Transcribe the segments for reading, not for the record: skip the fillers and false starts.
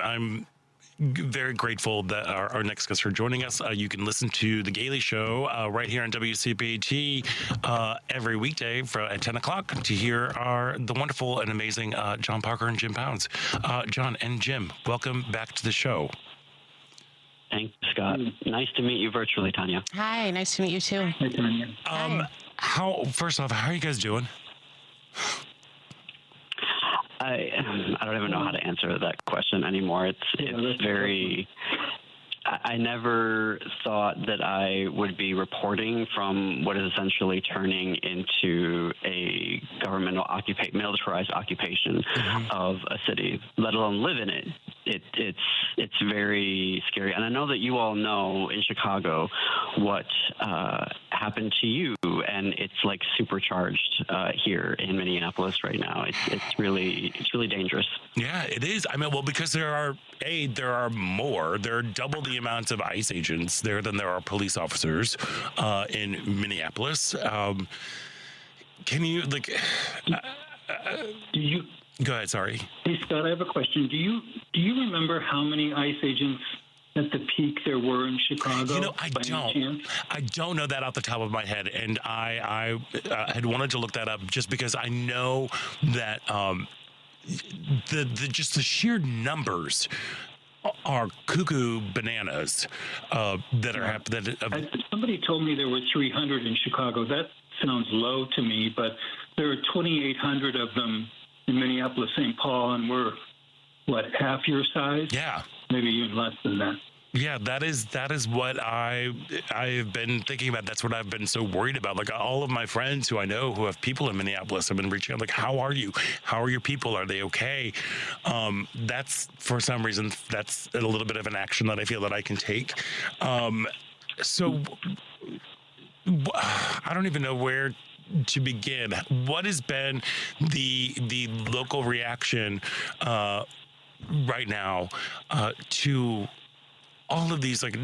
I'm very grateful that our next guests are joining us. You can listen to the Gaily Show right here on WCPT every weekday at 10 o'clock to hear the wonderful and amazing John Parker and Jim Pounds. John and Jim, welcome back to the show. Thanks, Scott. Nice to meet you virtually, Tanya. Hi, nice to meet you too. Hi, Tanya. First off, how are you guys doing? I don't even know how to answer that question anymore. It's very. I never thought that I would be reporting from what is essentially turning into a governmental militarized occupation of a city, let alone live in it. It's very scary. And I know that you all know in Chicago what happened to you, and it's like supercharged here in Minneapolis right now. It's really dangerous. Yeah, it is. I mean, well, because there are double the amount of ICE agents there than there are police officers in Minneapolis. Can you do you? Go ahead. Sorry. Hey, Scott, I have a question. Do you remember how many ICE agents at the peak there were in Chicago? I don't know that off the top of my head, and I had wanted to look that up just because I know that the sheer numbers are cuckoo bananas that are happening. Somebody told me there were 300 in Chicago. That sounds low to me, but there are 2,800 of them in Minneapolis, St. Paul, and we're, half your size? Yeah. Maybe even less than that. Yeah, that is what I've been thinking about. That's what I've been so worried about. Like all of my friends who I know who have people in Minneapolis have been reaching out, like, how are you? How are your people? Are they okay? That's, for some reason, that's a little bit of an action that I feel that I can take. So I don't even know where to begin. What has been the local reaction right now to all of these? Like,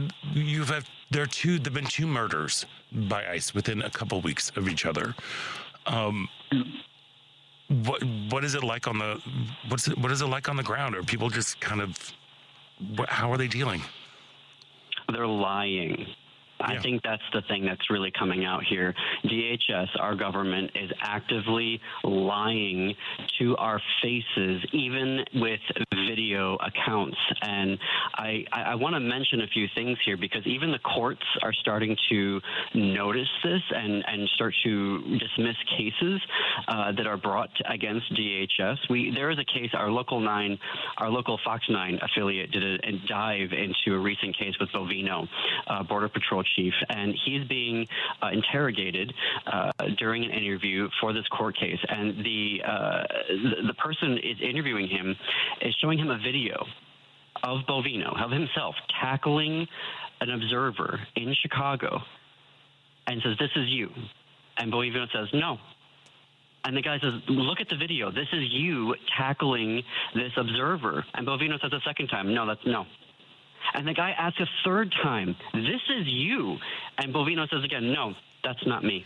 there've been two murders by ICE within a couple of weeks of each other. What is it like on the ground? Are people just kind of, how are they dealing? They're lying. I think that's the thing that's really coming out here. DHS, our government, is actively lying to our faces, even with video accounts. And I want to mention a few things here, because even the courts are starting to notice this and start to dismiss cases that are brought against DHS. There is a case, our local Fox 9 affiliate did a dive into a recent case with Bovino, Border Patrol chief, and he's being interrogated during an interview for this court case. And the person is interviewing him is showing him a video of Bovino, of himself tackling an observer in Chicago, and says, "This is you." And Bovino says, "No." And the guy says, "Look at the video. This is you tackling this observer." And Bovino says a second time, "No, no." And the guy asks a third time, "This is you." And Bovino says again, "No, that's not me."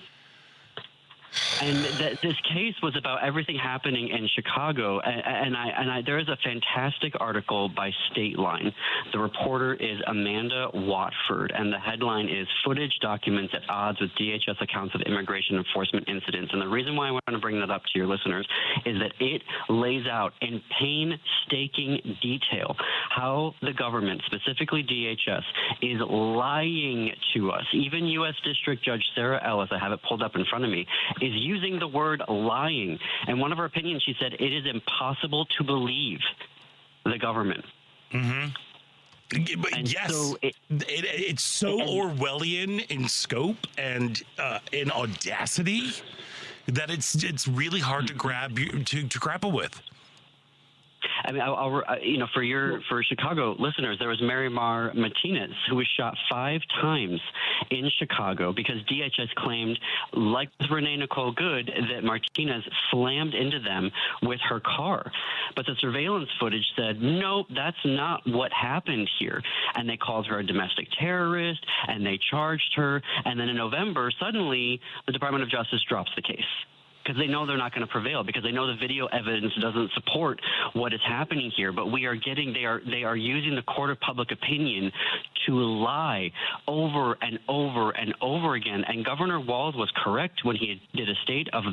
And this case was about everything happening in Chicago. And there is a fantastic article by Stateline. The reporter is Amanda Watford, and the headline is "Footage Documents at Odds with DHS Accounts of Immigration Enforcement Incidents." And the reason why I want to bring that up to your listeners is that it lays out in painstaking detail how the government, specifically DHS, is lying to us. Even U.S. District Judge Sarah Ellis, I have it pulled up in front of me, is using the word lying. And one of her opinions, she said, it is impossible to believe the government. Mm-hmm. But yes, so it's so Orwellian in scope and in audacity that it's really hard to grapple with. I mean, for Chicago listeners, there was Mary Mar Martinez, who was shot 5 times in Chicago because DHS claimed, like Renee Nicole Good, that Martinez slammed into them with her car. But the surveillance footage said, nope, that's not what happened here. And they called her a domestic terrorist, and they charged her. And then in November, suddenly, the Department of Justice drops the case. because they know they're not going to prevail, because they know the video evidence doesn't support what is happening here. But they are using the court of public opinion to lie over and over and over again. And Governor Walz was correct when he did a state of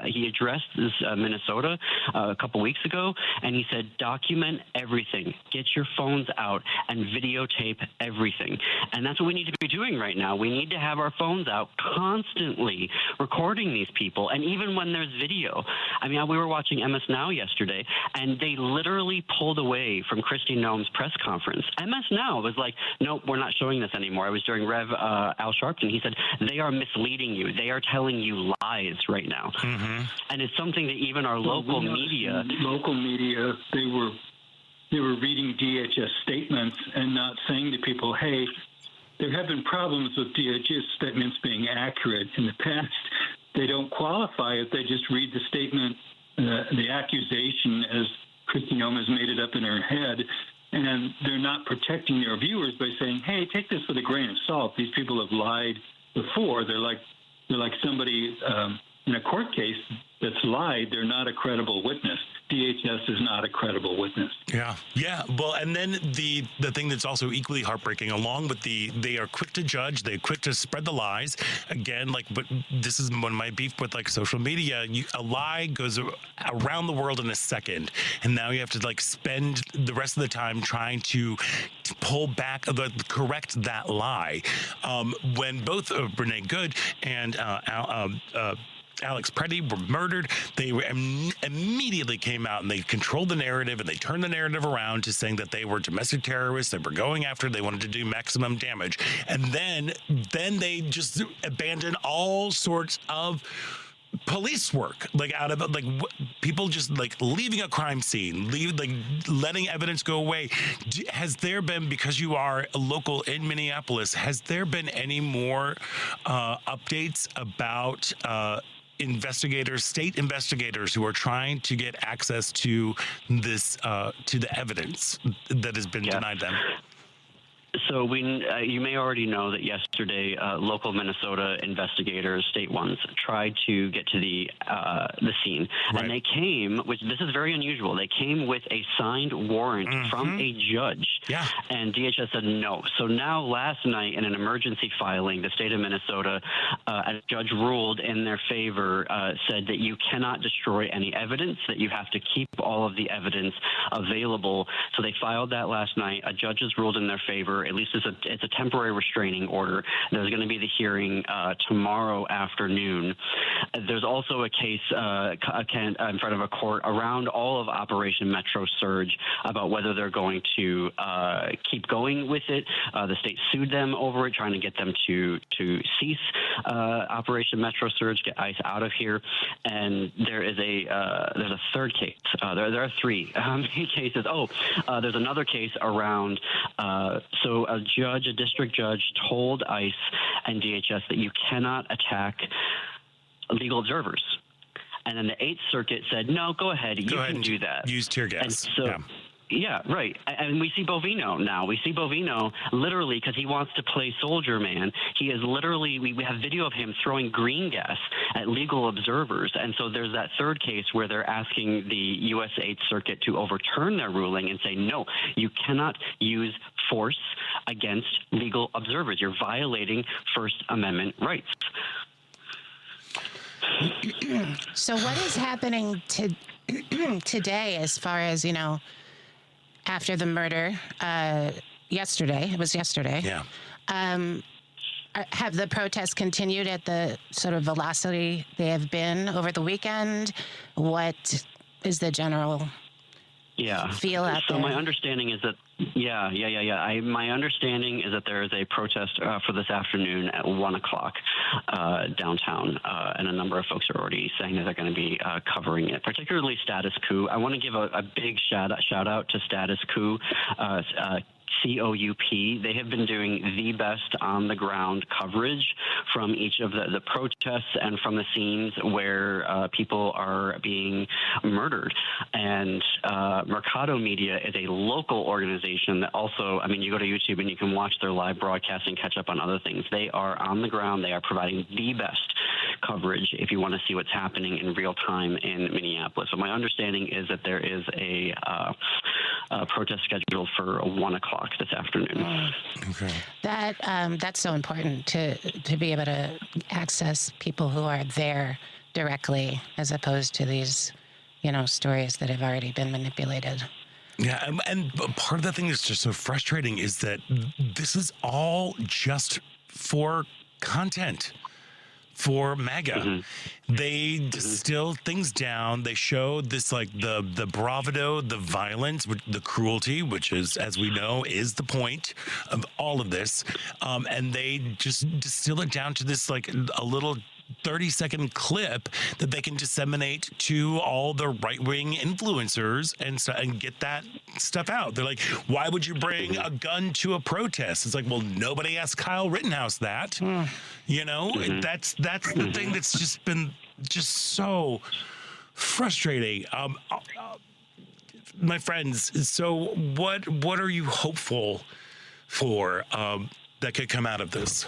he addressed this Minnesota a couple weeks ago, and he said, document everything, get your phones out and videotape everything. And that's what we need to be doing right now. We need to have our phones out constantly recording these people. And even when there's video, I mean, we were watching MS Now yesterday, and they literally pulled away from Kristi Noem's press conference. MS Now was like, nope, we're not showing this anymore. I was during Rev Al Sharpton. He said, they are misleading you. They are telling you lies right now. Mm-hmm. And it's something that even our local media, they were reading DHS statements and not saying to people, hey, there have been problems with DHS statements being accurate in the past. They don't qualify it. They just read the statement, the accusation, as Kristi Noem has made it up in her head, and they're not protecting their viewers by saying, hey, take this with a grain of salt. These people have lied before. They're like somebody in a court case that's lied. They're not a credible witness. DHS is not a credible witness. Yeah. Well, and then the thing that's also equally heartbreaking, along with they are quick to judge, they're quick to spread the lies. Again, but this is one of my beef with social media. A lie goes around the world in a second, and now you have to spend the rest of the time trying to pull back, correct that lie. When both Renee Good and Alex Preddy were murdered, they immediately came out and they controlled the narrative, and they turned the narrative around to saying that they were domestic terrorists, they were going after, they wanted to do maximum damage. And then they just abandoned all sorts of police work, people just leaving a crime scene, letting evidence go away. Has there been, because you are local in Minneapolis, has there been any more updates about state investigators who are trying to get access to this, to the evidence that has been denied them? So you may already know that yesterday, local Minnesota investigators, state ones, tried to get to the scene, right. And they came, which this is very unusual. They came with a signed warrant from a judge, and DHS said no. So now, last night, in an emergency filing, the state of Minnesota, a judge ruled in their favor, said that you cannot destroy any evidence, that you have to keep all of the evidence available. So they filed that last night. A judge has ruled in their favor. At least it's a temporary restraining order. There's going to be the hearing tomorrow afternoon. There's also a case in front of a court around all of Operation Metro Surge about whether they're going to keep going with it. The state sued them over it, trying to get them to cease Operation Metro Surge, get ICE out of here. And there's a third case. There are three cases. There's another case around. So a district judge told ICE and DHS that you cannot attack legal observers. And then the Eighth Circuit said, no, go ahead. You can do that. Use tear gas. And so, yeah, right. And we see Bovino now. We see Bovino literally, because he wants to play soldier man. He is literally, we have video of him throwing green gas at legal observers. And so there's that third case where they're asking the U.S. Eighth Circuit to overturn their ruling and say, no, you cannot use force against legal observers. You're violating First Amendment rights. So what is happening today as far as, after the murder yesterday? It was yesterday. Yeah. Have the protests continued at the sort of velocity they have been over the weekend? What is the general feel out there? So my understanding is that, my understanding is that there is a protest for this afternoon at 1 o'clock downtown, and a number of folks are already saying that they're going to be covering it, particularly Status Coup. I want to give a big shout out to Status Coup. COUP. They have been doing the best on-the-ground coverage from each of the protests and from the scenes where people are being murdered. And Mercado Media is a local organization that also, you go to YouTube and you can watch their live broadcast and catch up on other things. They are on the ground. They are providing the best coverage if you want to see what's happening in real time in Minneapolis. So my understanding is that there is a protest scheduled for 1 o'clock this afternoon. Okay. That's so important to be able to access people who are there directly, as opposed to these, stories that have already been manipulated. Yeah, and part of the thing that's just so frustrating is that this is all just for content. For MAGA. Mm-hmm. They distill things down. They show this, like, the bravado, the violence, the cruelty, which is, as we know, is the point of all of this. And they just distill it down to this, like, a little 30-second clip that they can disseminate to all the right-wing influencers and get that stuff out. They're like, why would you bring a gun to a protest? It's like, well, nobody asked Kyle Rittenhouse that. That's the thing that's just been so frustrating. My friends, so what are you hopeful for that could come out of this?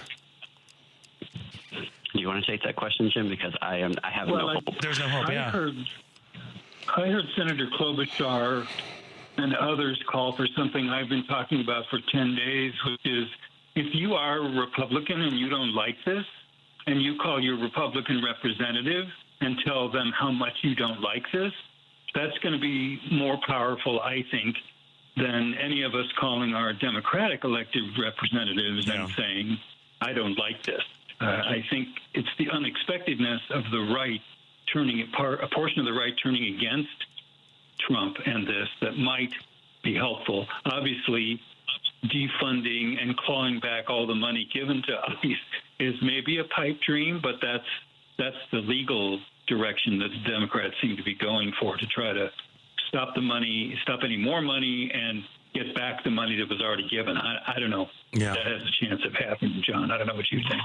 Do you want to take that question, Jim? Because I have no hope. There's no hope. I heard Senator Klobuchar and others call for something I've been talking about for 10 days, which is, if you are a Republican and you don't like this, and you call your Republican representative and tell them how much you don't like this, that's going to be more powerful, I think, than any of us calling our Democratic elected representatives and saying, I don't like this. I think it's the unexpectedness of the right a portion of the right turning against Trump and this that might be helpful. Obviously, defunding and clawing back all the money given to ICE is maybe a pipe dream, but that's the legal direction that the Democrats seem to be going for, to try to stop any more money and get back the money that was already given. I don't know. Yeah. That has a chance of happening, John. I don't know what you think.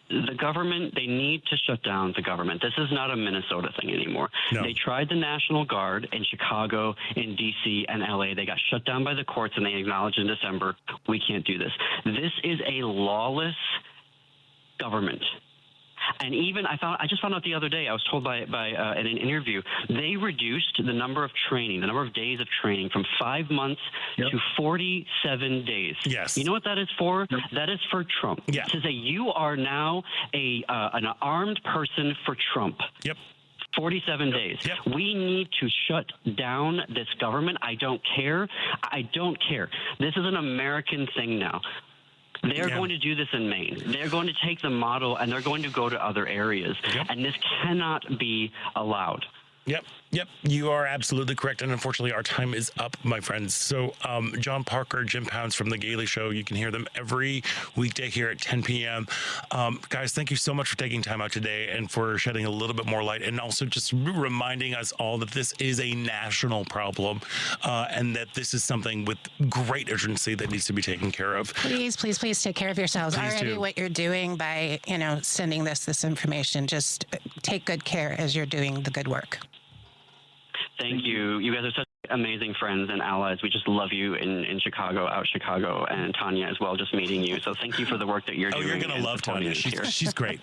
The government, they need to shut down the government. This is not a Minnesota thing anymore. No. They tried the National Guard in Chicago, in D.C., and L.A. They got shut down by the courts, and they acknowledged in December, we can't do this. This is a lawless government. And even I just found out the other day, I was told by in an interview, they reduced the number of days of training from 5 months to 47 days. Yes. You know what that is for? Yep. That is for Trump. Yeah. To say you are now an armed person for Trump. Yep. 47 days. Yep. We need to shut down this government. I don't care. This is an American thing now. They're going to do this in Maine. They're going to take the model and they're going to go to other areas. Yep. And this cannot be allowed. Yep. You are absolutely correct. And unfortunately, our time is up, my friends. So John Parker, Jim Pounds from The Gaily Show, you can hear them every weekday here at 10 p.m. Guys, thank you so much for taking time out today and for shedding a little bit more light, and also just reminding us all that this is a national problem and that this is something with great urgency that needs to be taken care of. Please take care of yourselves. Please Already do. what you're doing by, sending this information, just take good care as you're doing the good work. Thank you. You guys are such amazing friends and allies. We just love you in Chicago, and Tanya as well, just meeting you. So thank you for the work that you're doing. You're going to love Tanya. She's great.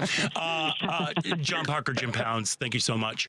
John Parker, Jim Pounds, thank you so much.